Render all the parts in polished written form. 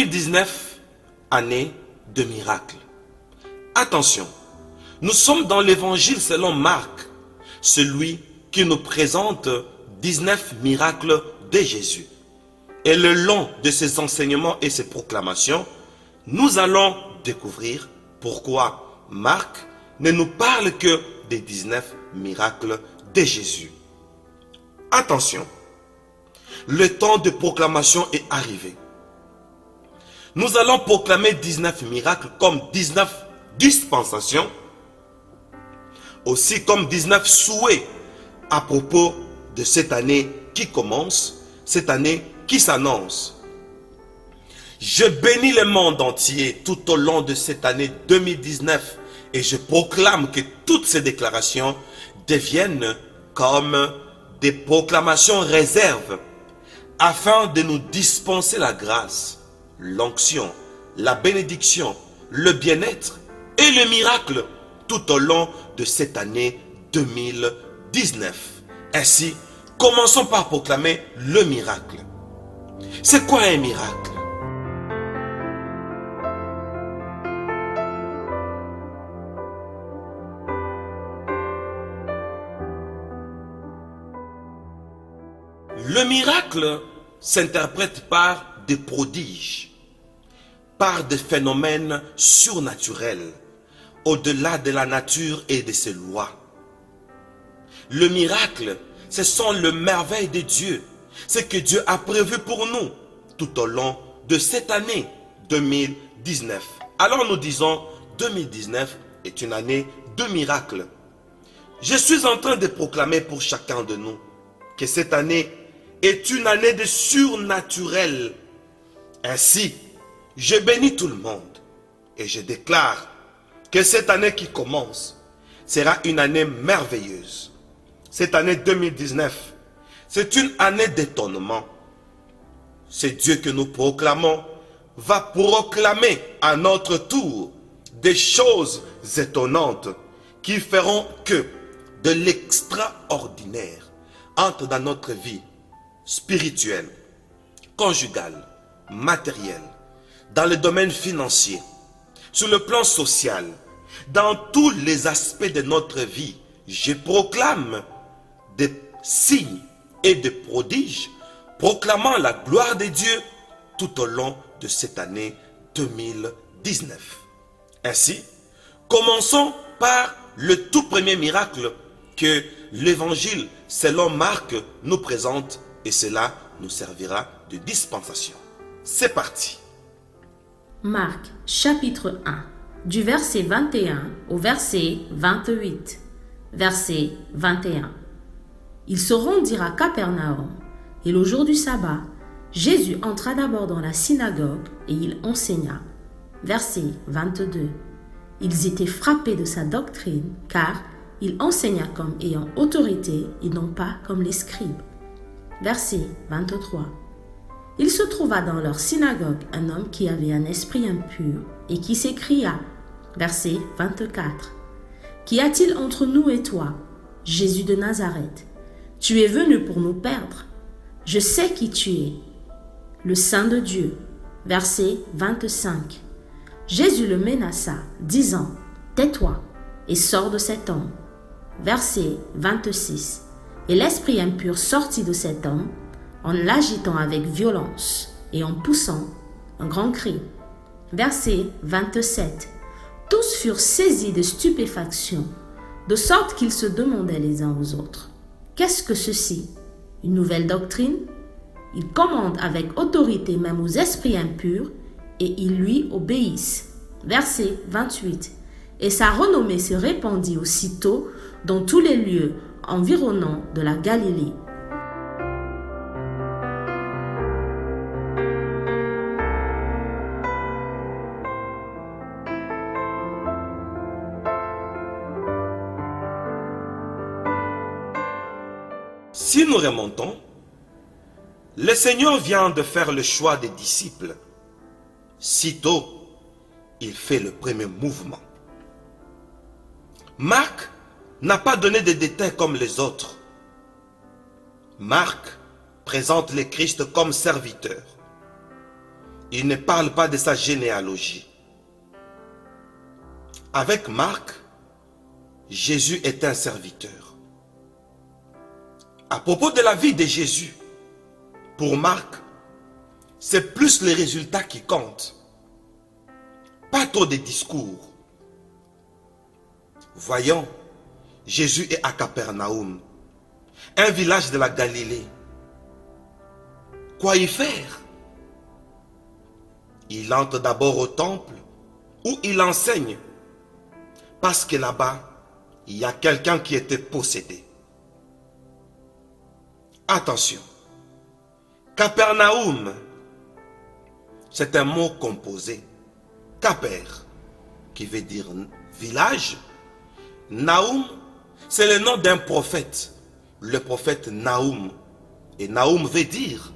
2019, année de miracles. Attention, nous sommes dans l'évangile selon Marc, celui qui nous présente 19 miracles de Jésus. Et le long de ses enseignements et ses proclamations, nous allons découvrir pourquoi Marc ne nous parle que des 19 miracles de Jésus. Attention, le temps de proclamation est arrivé. Nous allons proclamer 19 miracles comme 19 dispensations, aussi comme 19 souhaits à propos de cette année qui commence, cette année qui s'annonce. Je bénis le monde entier tout au long de cette année 2019 et je proclame que toutes ces déclarations deviennent comme des proclamations réserves afin de nous dispenser la grâce, l'onction, la bénédiction, le bien-être et le miracle tout au long de cette année 2019. Ainsi, commençons par proclamer le miracle. C'est quoi un miracle? Le miracle s'interprète par des prodiges, par des phénomènes surnaturels, au-delà de la nature et de ses lois. Le miracle, ce sont les merveilles de Dieu, ce que Dieu a prévu pour nous tout au long de cette année 2019. Alors nous disons 2019 est une année de miracles. Je suis en train de proclamer pour chacun de nous que cette année est une année de surnaturel. Ainsi, je bénis tout le monde et je déclare que cette année qui commence sera une année merveilleuse. Cette année 2019, c'est une année d'étonnement. C'est Dieu que nous proclamons va proclamer à notre tour des choses étonnantes qui feront que de l'extraordinaire entre dans notre vie spirituelle, conjugale, matérielle, dans le domaine financier, sur le plan social, dans tous les aspects de notre vie. Je proclame des signes et des prodiges, proclamant la gloire de Dieu tout au long de cette année 2019. Ainsi, commençons par le tout premier miracle que l'évangile selon Marc nous présente et cela nous servira de dispensation. C'est parti. Marc chapitre 1, du verset 21 au verset 28. Verset 21. Ils se rendirent à Capernaum, et le jour du sabbat, Jésus entra d'abord dans la synagogue et il enseigna. Verset 22. Ils étaient frappés de sa doctrine, car il enseigna comme ayant autorité et non pas comme les scribes. Verset 23. Il se trouva dans leur synagogue un homme qui avait un esprit impur et qui s'écria. Verset 24. Qu'y a-t-il entre nous et toi, Jésus de Nazareth? Tu es venu pour nous perdre. Je sais qui tu es, le Saint de Dieu. Verset 25. Jésus le menaça, disant, tais-toi et sors de cet homme. Verset 26. Et l'esprit impur sortit de cet homme en l'agitant avec violence et en poussant un grand cri. Verset 27. Tous furent saisis de stupéfaction, de sorte qu'ils se demandaient les uns aux autres. Qu'est-ce que ceci? Une nouvelle doctrine? Il commande avec autorité même aux esprits impurs et ils lui obéissent. Verset 28. Et sa renommée se répandit aussitôt dans tous les lieux environnants de la Galilée. Si nous remontons, le Seigneur vient de faire le choix des disciples. Sitôt, il fait le premier mouvement. Marc n'a pas donné de détails comme les autres. Marc présente le Christ comme serviteur. Il ne parle pas de sa généalogie. Avec Marc, Jésus est un serviteur. À propos de la vie de Jésus, pour Marc, c'est plus les résultats qui comptent. Pas trop de discours. Voyons, Jésus est à Capernaum, un village de la Galilée. Quoi y faire? Il entre d'abord au temple où il enseigne, parce que là-bas, il y a quelqu'un qui était possédé. Attention, Capernaum, c'est un mot composé. Caper, qui veut dire village. Naoum, c'est le nom d'un prophète, le prophète Naoum. Et Naoum veut dire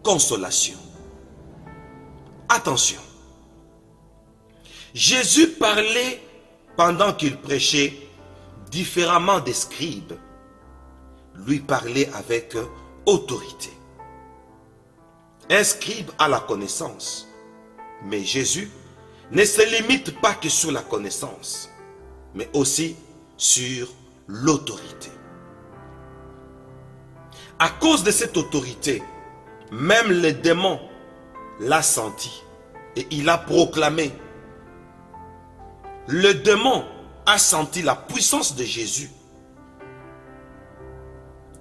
consolation. Attention, Jésus parlait pendant qu'il prêchait différemment des scribes. Lui parlait avec autorité. Un scribe a la connaissance, mais Jésus ne se limite pas que sur la connaissance, mais aussi sur l'autorité. À cause de cette autorité, même le démon l'a senti et il a proclamé. Le démon a senti la puissance de Jésus.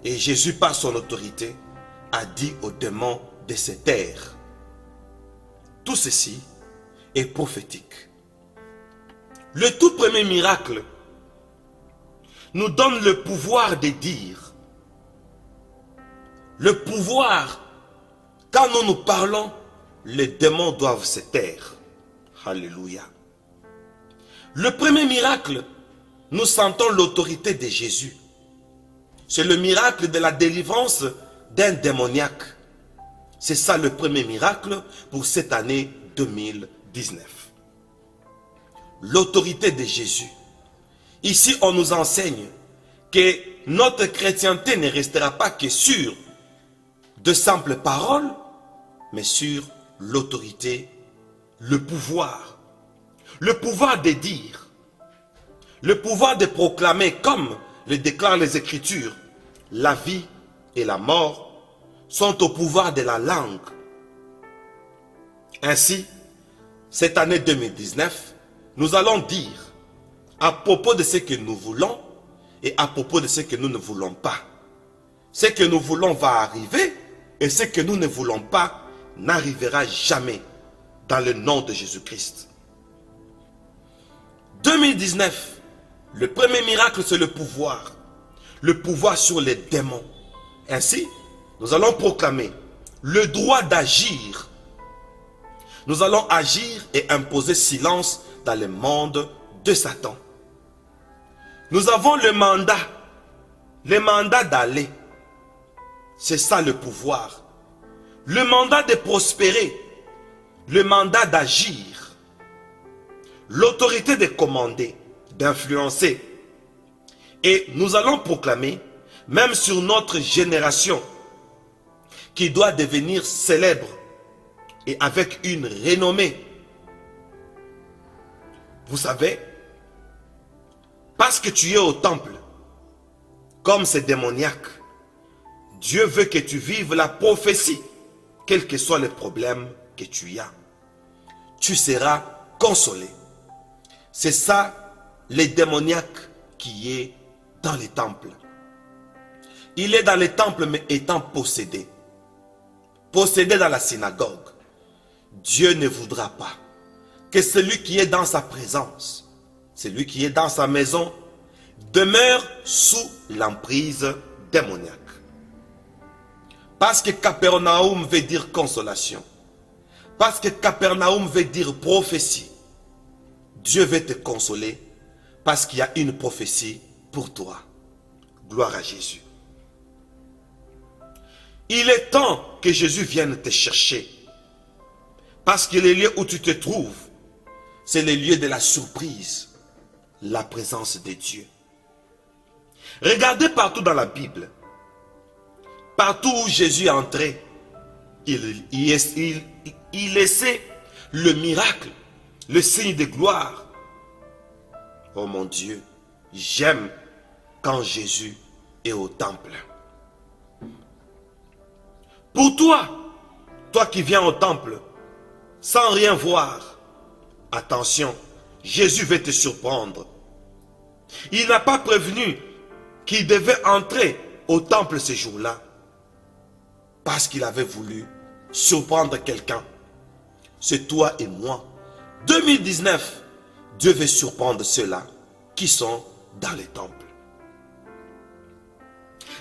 Et Jésus, par son autorité, a dit au démon de se taire. Tout ceci est prophétique. Le tout premier miracle nous donne le pouvoir de dire. Le pouvoir, quand nous parlons, les démons doivent se taire. Alléluia. Le premier miracle, nous sentons l'autorité de Jésus. C'est le miracle de la délivrance d'un démoniaque. C'est ça le premier miracle pour cette année 2019. L'autorité de Jésus. Ici, on nous enseigne que notre chrétienté ne restera pas que sur de simples paroles, mais sur l'autorité, le pouvoir. Le pouvoir de dire, le pouvoir de proclamer, comme le déclarent les Écritures, la vie et la mort sont au pouvoir de la langue. Ainsi, cette année 2019, nous allons dire à propos de ce que nous voulons et à propos de ce que nous ne voulons pas. Ce que nous voulons va arriver et ce que nous ne voulons pas n'arrivera jamais dans le nom de Jésus-Christ. 2019, le premier miracle, c'est le pouvoir. Le pouvoir sur les démons. Ainsi, nous allons proclamer le droit d'agir. Nous allons agir et imposer silence dans le monde de Satan. Nous avons le mandat d'aller. C'est ça le pouvoir. Le mandat de prospérer. Le mandat d'agir. L'autorité de commander, d'influencer. Et nous allons proclamer, même sur notre génération, qui doit devenir célèbre et avec une renommée. Vous savez, parce que tu es au temple, comme c'est démoniaque, Dieu veut que tu vives la prophétie, quels que soient les problèmes que tu as. Tu seras consolé. C'est ça, les démoniaques qui est dans les temples. Il est dans les temples mais étant possédé. Possédé dans la synagogue. Dieu ne voudra pas que celui qui est dans sa présence, celui qui est dans sa maison, demeure sous l'emprise démoniaque. Parce que Capernaum veut dire consolation. Parce que Capernaum veut dire prophétie. Dieu veut te consoler parce qu'il y a une prophétie pour toi. Gloire à Jésus. Il est temps que Jésus vienne te chercher. Parce que le lieu où tu te trouves, c'est le lieu de la surprise, la présence de Dieu. Regardez partout dans la Bible, partout où Jésus est entré, il laissait le miracle, le signe de gloire. Oh mon Dieu, j'aime quand Jésus est au temple. Pour toi, toi qui viens au temple sans rien voir, attention, Jésus veut te surprendre. Il n'a pas prévenu qu'il devait entrer au temple ce jour-là parce qu'il avait voulu surprendre quelqu'un. C'est toi et moi. 2019, Dieu veut surprendre ceux-là qui sont dans les temples.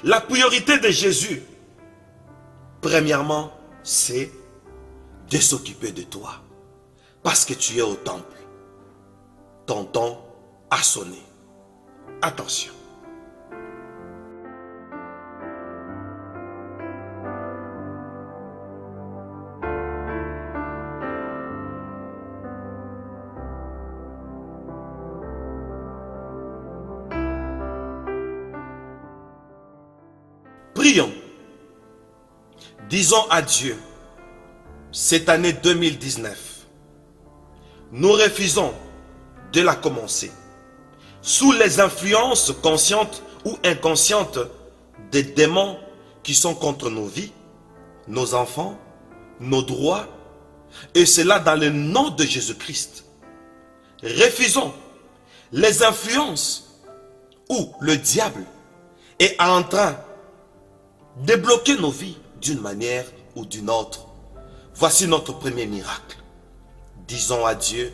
La priorité de Jésus, premièrement, c'est de s'occuper de toi. Parce que tu es au temple. Ton temps a sonné. Attention. Prions. Disons à Dieu, cette année 2019, nous refusons de la commencer sous les influences conscientes ou inconscientes des démons qui sont contre nos vies, nos enfants, nos droits, et cela dans le nom de Jésus-Christ. Refusons les influences où le diable est en train de bloquer nos vies d'une manière ou d'une autre. Voici notre premier miracle. Disons à Dieu,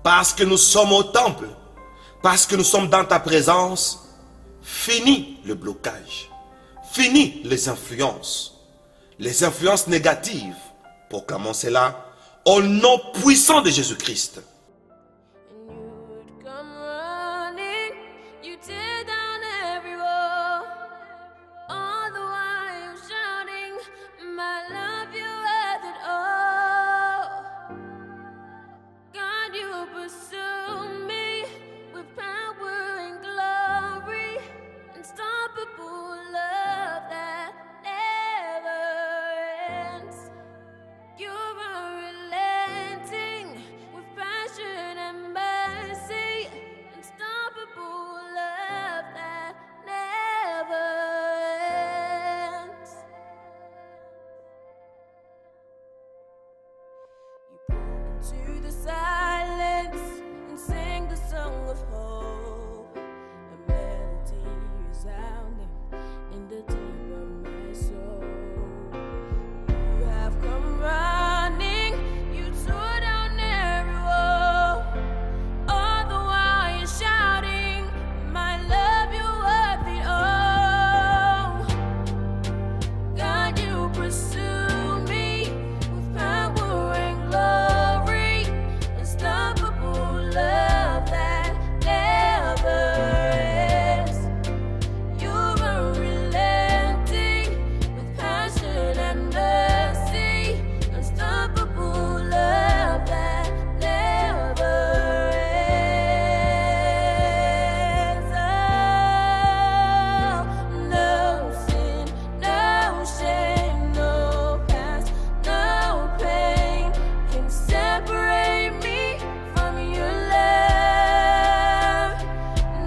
parce que nous sommes au temple, parce que nous sommes dans ta présence, finis le blocage, finis les influences négatives. Proclamons cela au nom puissant de Jésus-Christ. To the silence and sing the song of hope, a melody resounding in the deep of my soul. You have come running, you tore down every wall, all the while you're shouting, my love, you're worth it all. God, you pursue me with power and glory. Unstoppable love that never ends. You're unrelenting with passion and mercy. Unstoppable love that never ends. Oh, no sin, no shame, no past, no pain can separate me from your love.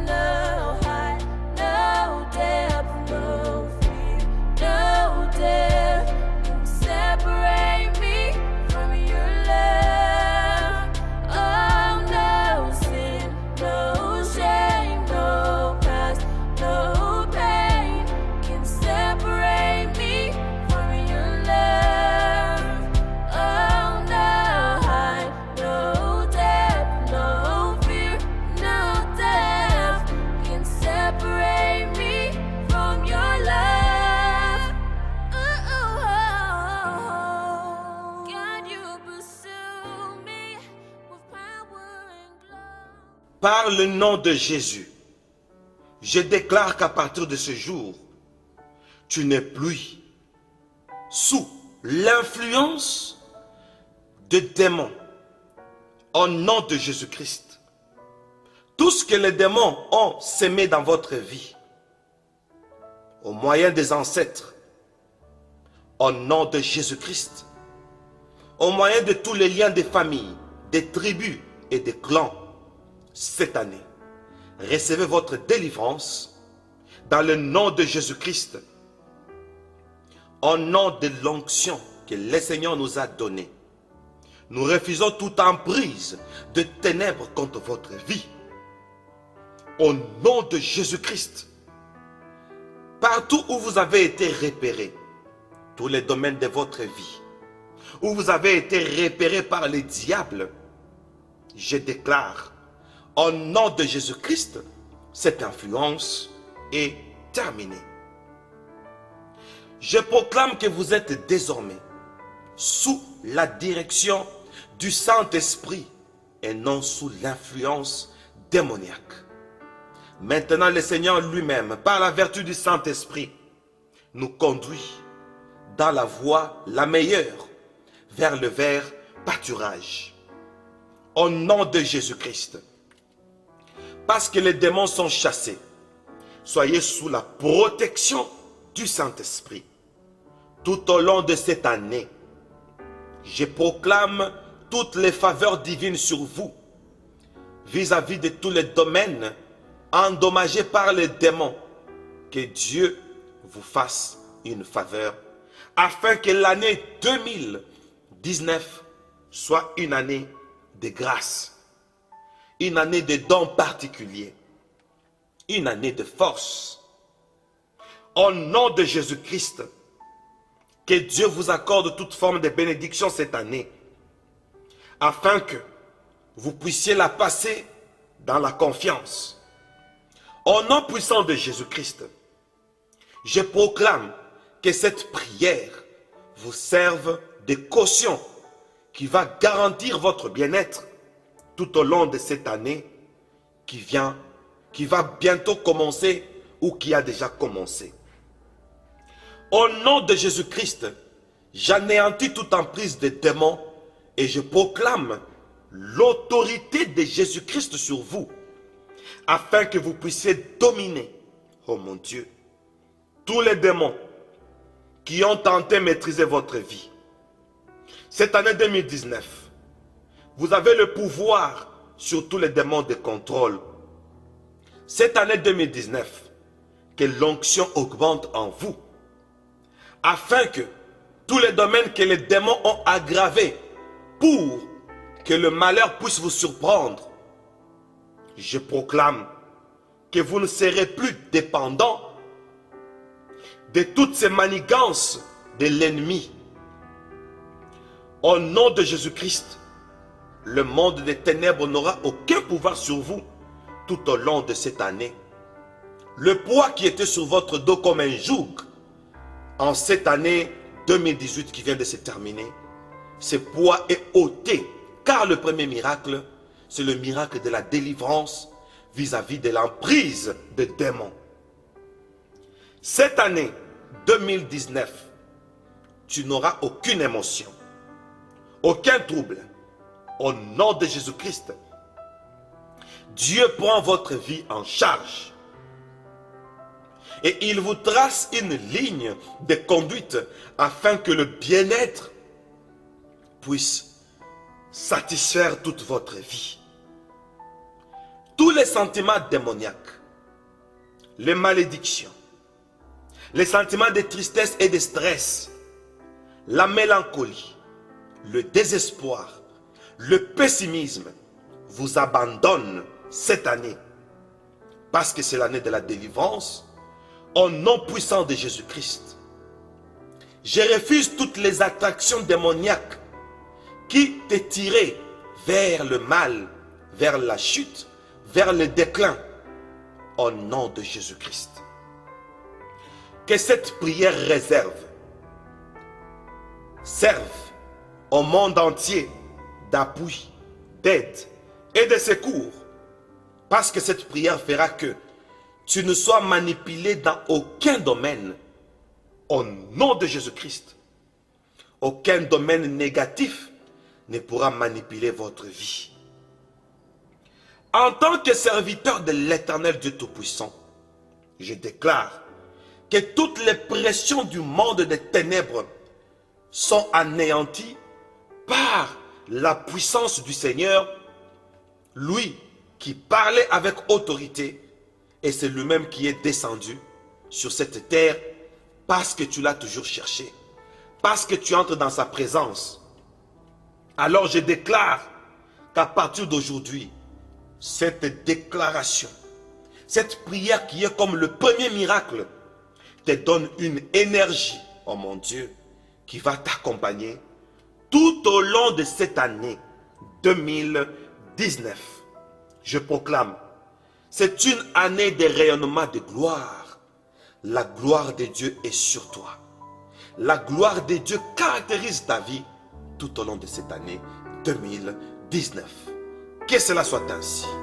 No height, no depth, no fear, no death can separate me from your love. Oh, no sin, no shame, no past, no pain can separate me from your love. Oh, no height, no depth, no fear, no death can separate me from your love. God, you pursue me with power and glory. Par le nom de Jésus, je déclare qu'à partir de ce jour, tu n'es plus sous l'influence de démons. Au nom de Jésus-Christ, tout ce que les démons ont sémé dans votre vie, au moyen des ancêtres, au nom de Jésus-Christ, au moyen de tous les liens des familles, des tribus et des clans, cette année, recevez votre délivrance dans le nom de Jésus-Christ, au nom de l'onction que le Seigneur nous a donnée. Nous refusons toute emprise de ténèbres contre votre vie. Au nom de Jésus-Christ, partout où vous avez été repérés, tous les domaines de votre vie, où vous avez été repérés par les diables, je déclare, au nom de Jésus-Christ, cette influence est terminée. Je proclame que vous êtes désormais sous la direction du Saint-Esprit et non sous l'influence démoniaque. Maintenant, le Seigneur lui-même, par la vertu du Saint-Esprit, nous conduit dans la voie la meilleure vers le vert pâturage. Au nom de Jésus-Christ, parce que les démons sont chassés, soyez sous la protection du Saint-Esprit. Tout au long de cette année, je proclame toutes les faveurs divines sur vous, vis-à-vis de tous les domaines endommagés par les démons. Que Dieu vous fasse une faveur, afin que l'année 2019 soit une année de grâce, une année de dons particuliers, une année de force. Au nom de Jésus-Christ, que Dieu vous accorde toute forme de bénédiction cette année, afin que vous puissiez la passer dans la confiance. Au nom puissant de Jésus-Christ, je proclame que cette prière vous serve de caution qui va garantir votre bien-être tout au long de cette année qui va bientôt commencer ou qui a déjà commencé. Au nom de Jésus-Christ, j'anéantis toute emprise des démons et je proclame l'autorité de Jésus-Christ sur vous, afin que vous puissiez dominer, oh mon Dieu, tous les démons qui ont tenté de maîtriser votre vie. Cette année 2019, vous avez le pouvoir sur tous les démons de contrôle. Cette année 2019, que l'onction augmente en vous, afin que tous les domaines que les démons ont aggravés pour que le malheur puisse vous surprendre, je proclame que vous ne serez plus dépendant de toutes ces manigances de l'ennemi. Au nom de Jésus-Christ, le monde des ténèbres n'aura aucun pouvoir sur vous tout au long de cette année. Le poids qui était sur votre dos comme un joug en cette année 2018 qui vient de se terminer, ce poids est ôté, car le premier miracle, c'est le miracle de la délivrance vis-à-vis de l'emprise des démons. Cette année 2019, tu n'auras aucune émotion, aucun trouble. Au nom de Jésus-Christ, Dieu prend votre vie en charge. Et il vous trace une ligne de conduite afin que le bien-être puisse satisfaire toute votre vie. Tous les sentiments démoniaques, les malédictions, les sentiments de tristesse et de stress, la mélancolie, le désespoir, le pessimisme vous abandonnent cette année, parce que c'est l'année de la délivrance. Au nom puissant de Jésus-Christ, je refuse toutes les attractions démoniaques qui te tiraient vers le mal, vers la chute, vers le déclin. Au nom de Jésus-Christ, que cette prière serve au monde entier d'appui, d'aide et de secours, parce que cette prière fera que tu ne sois manipulé dans aucun domaine. Au nom de Jésus-Christ, aucun domaine négatif ne pourra manipuler votre vie. En tant que serviteur de l'Éternel Dieu Tout-Puissant, je déclare que toutes les pressions du monde des ténèbres sont anéantis par la puissance du Seigneur, lui qui parlait avec autorité, et c'est lui-même qui est descendu sur cette terre parce que tu l'as toujours cherché, parce que tu entres dans sa présence. Alors je déclare qu'à partir d'aujourd'hui, cette déclaration, cette prière qui est comme le premier miracle, te donne une énergie, oh mon Dieu, qui va t'accompagner tout au long de cette année 2019. Je proclame, c'est une année de rayonnement de gloire. La gloire de Dieu est sur toi. La gloire de Dieu caractérise ta vie tout au long de cette année 2019. Que cela soit ainsi. «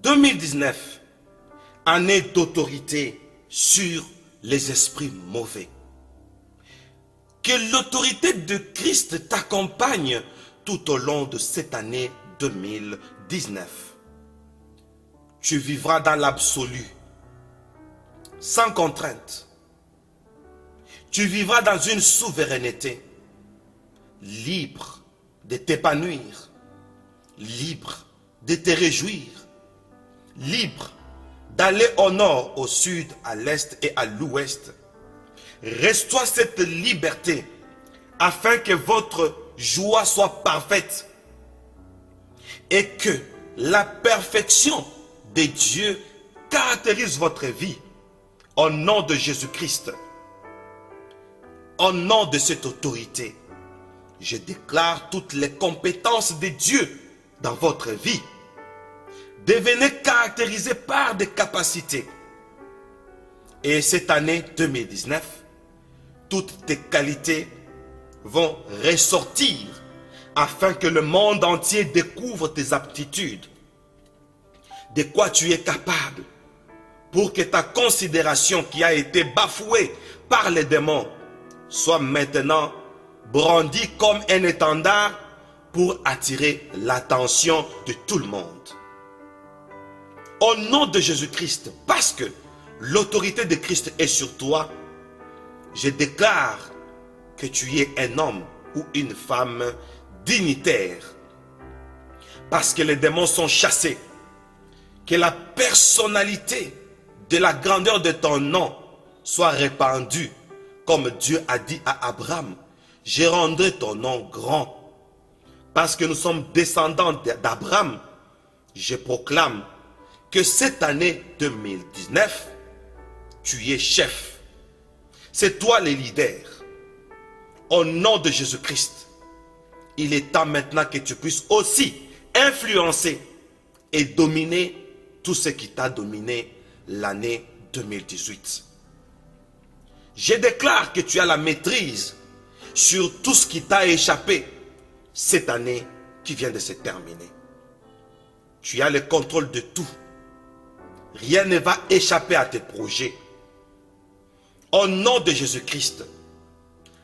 2019, année d'autorité sur les esprits mauvais. Que l'autorité de Christ t'accompagne tout au long de cette année 2019. Tu vivras dans l'absolu, sans contrainte. Tu vivras dans une souveraineté, libre de t'épanouir, libre de te réjouir, libre d'aller au nord, au sud, à l'est et à l'ouest. Reste-toi cette liberté afin que votre joie soit parfaite et que la perfection de Dieu caractérise votre vie au nom de Jésus-Christ. Au nom de cette autorité, je déclare toutes les compétences de Dieu dans votre vie. Devenez caractérisé par des capacités. Et cette année 2019, toutes tes qualités vont ressortir afin que le monde entier découvre tes aptitudes, de quoi tu es capable, pour que ta considération qui a été bafouée par les démons soit maintenant brandie comme un étendard pour attirer l'attention de tout le monde. Au nom de Jésus-Christ, parce que l'autorité de Christ est sur toi, je déclare que tu es un homme ou une femme dignitaire. Parce que les démons sont chassés. Que la personnalité de la grandeur de ton nom soit répandue. Comme Dieu a dit à Abraham, je rendrai ton nom grand. Parce que nous sommes descendants d'Abraham, je proclame que cette année 2019, tu es chef. C'est toi le leader. Au nom de Jésus-Christ, il est temps maintenant que tu puisses aussi influencer et dominer tout ce qui t'a dominé l'année 2018. Je déclare que tu as la maîtrise sur tout ce qui t'a échappé cette année qui vient de se terminer. Tu as le contrôle de tout. Rien ne va échapper à tes projets. Au nom de Jésus-Christ,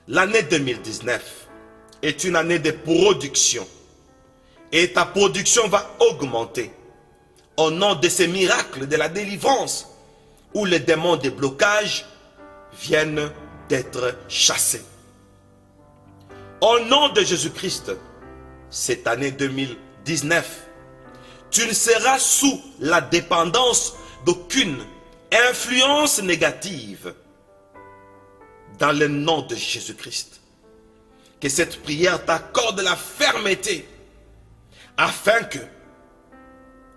l'année 2019 est une année de production. Et ta production va augmenter. Au nom de ces miracles de la délivrance, où les démons de blocage viennent d'être chassés. Au nom de Jésus-Christ, cette année 2019, tu ne seras sous la dépendance d'aucune influence négative. Dans le nom de Jésus-Christ, que cette prière t'accorde la fermeté afin que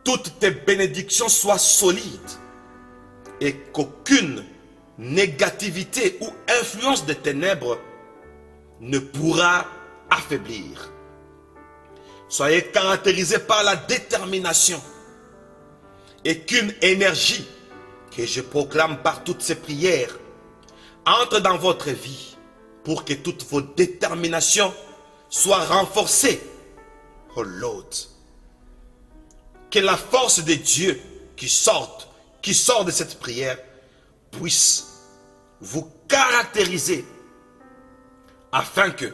toutes tes bénédictions soient solides et qu'aucune négativité ou influence des ténèbres ne pourra affaiblir. Soyez caractérisés par la détermination et qu'une énergie que je proclame par toutes ces prières entre dans votre vie pour que toutes vos déterminations soient renforcées. Oh Lord, que la force de Dieu qui sort de cette prière puisse vous caractériser afin que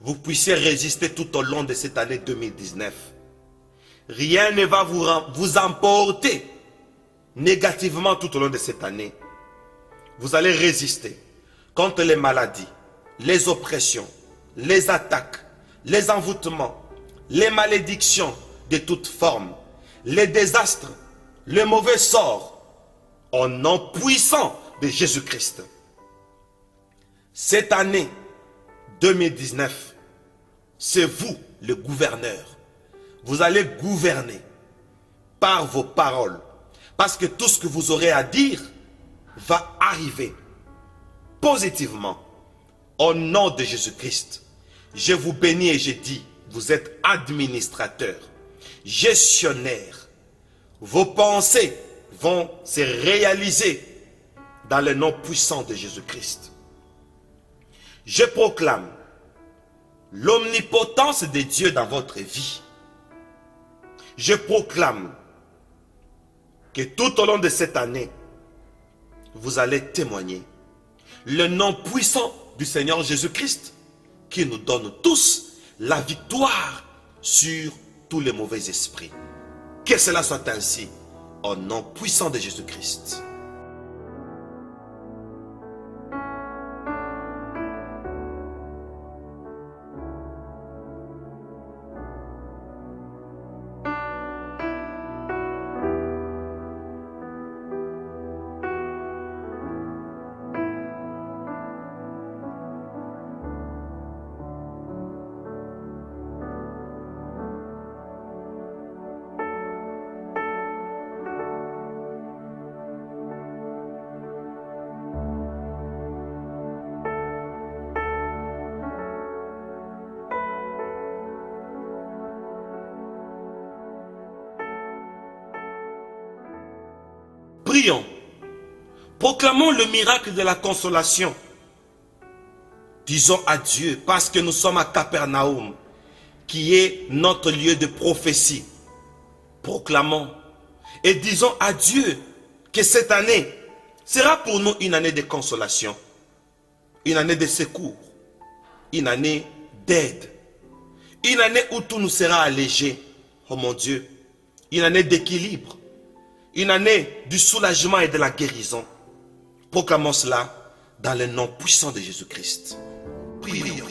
vous puissiez résister tout au long de cette année 2019. Rien ne va vous emporter négativement tout au long de cette année. Vous allez résister contre les maladies, les oppressions, les attaques, les envoûtements, les malédictions de toutes formes, les désastres, le mauvais sort, au nom puissant de Jésus-Christ. Cette année 2019, c'est vous le gouverneur. Vous allez gouverner par vos paroles, parce que tout ce que vous aurez à dire va arriver positivement. Au nom de Jésus-Christ, je vous bénis et je dis, vous êtes administrateur, gestionnaire. Vos pensées vont se réaliser dans le nom puissant de Jésus-Christ. Je proclame l'omnipotence de Dieu dans votre vie. Je proclame que tout au long de cette année, vous allez témoigner le nom puissant du Seigneur Jésus-Christ qui nous donne tous la victoire sur tous les mauvais esprits. Que cela soit ainsi, au nom puissant de Jésus-Christ. Prions. Proclamons le miracle de la consolation. Disons à Dieu, parce que nous sommes à Capernaum, qui est notre lieu de prophétie. Proclamons et disons à Dieu que cette année sera pour nous une année de consolation, une année de secours, une année d'aide, une année où tout nous sera allégé, oh mon Dieu, une année d'équilibre, une année du soulagement et de la guérison. Proclamons cela dans le nom puissant de Jésus-Christ. Prions.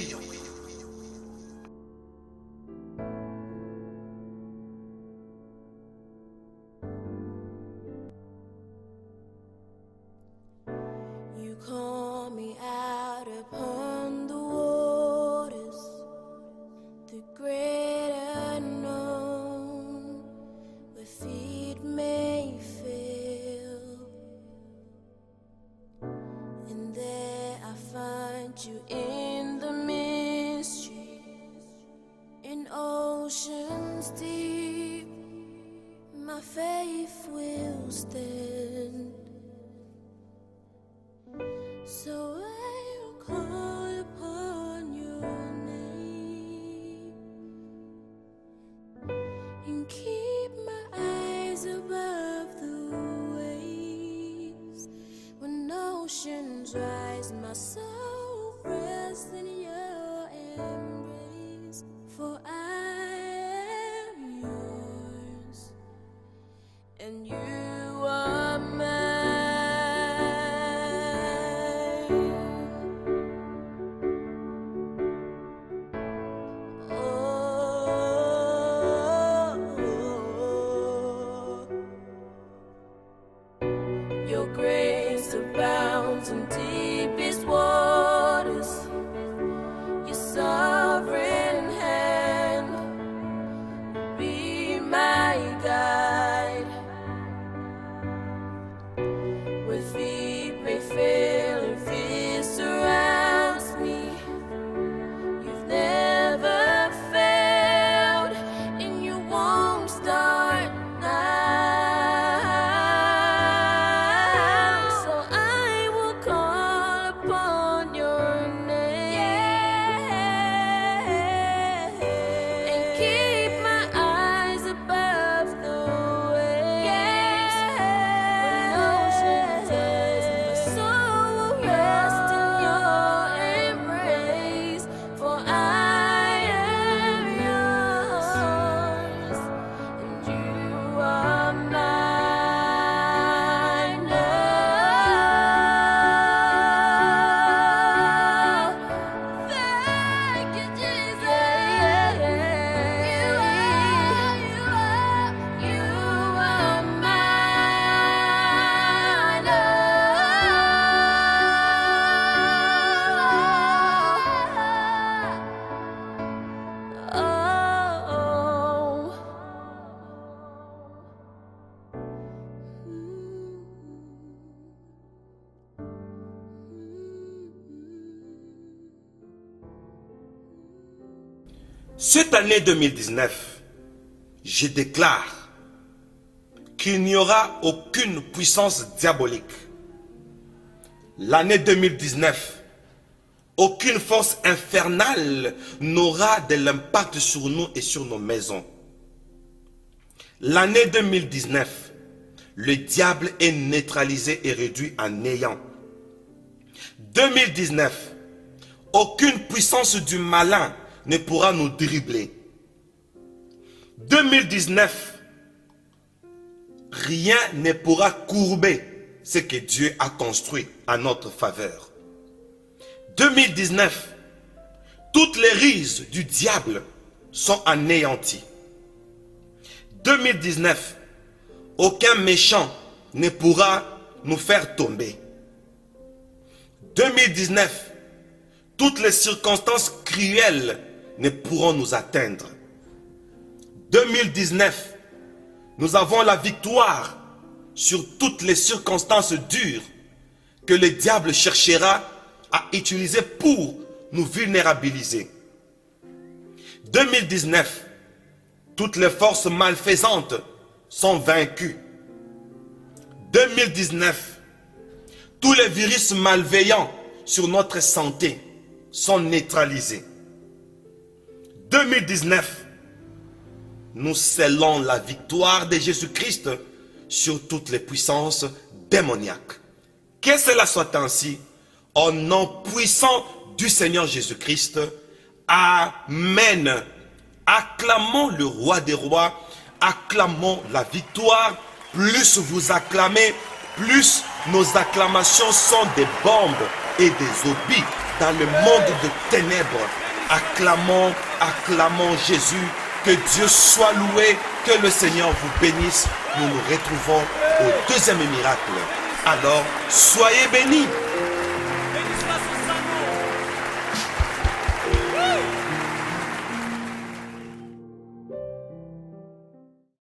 You call me out upon the waters, the great unknown, where feet may fail, and there I find you in the mystery, in oceans deep. My faith will stand. So I will call upon your name and keep my eyes above the waves. When oceans rise, my soul rests in your embrace. For I am yours and you are mine. Your grace abounds in deepest waters. Your sovereign Cette année 2019, je déclare qu'il n'y aura aucune puissance diabolique. L'année 2019, aucune force infernale n'aura de l'impact sur nous et sur nos maisons. L'année 2019, le diable est neutralisé et réduit à néant. 2019, aucune puissance du malin ne pourra nous dribbler. 2019, rien ne pourra courber ce que Dieu a construit à notre faveur. 2019, toutes les ruses du diable sont anéanties. 2019, aucun méchant ne pourra nous faire tomber. 2019, toutes les circonstances cruelles ne pourront nous atteindre. 2019, nous avons la victoire sur toutes les circonstances dures que le diable cherchera à utiliser pour nous vulnérabiliser. 2019, toutes les forces malfaisantes sont vaincues. 2019, tous les virus malveillants sur notre santé sont neutralisés. 2019, nous scellons la victoire de Jésus-Christ sur toutes les puissances démoniaques. Que cela soit ainsi, au nom puissant du Seigneur Jésus-Christ. Amen. Acclamons le roi des rois, acclamons la victoire. Plus vous acclamez, plus nos acclamations sont des bombes et des obus dans le monde de ténèbres. Acclamons, acclamons Jésus. Que Dieu soit loué, que le Seigneur vous bénisse. Nous nous retrouvons au deuxième miracle. Alors, soyez bénis.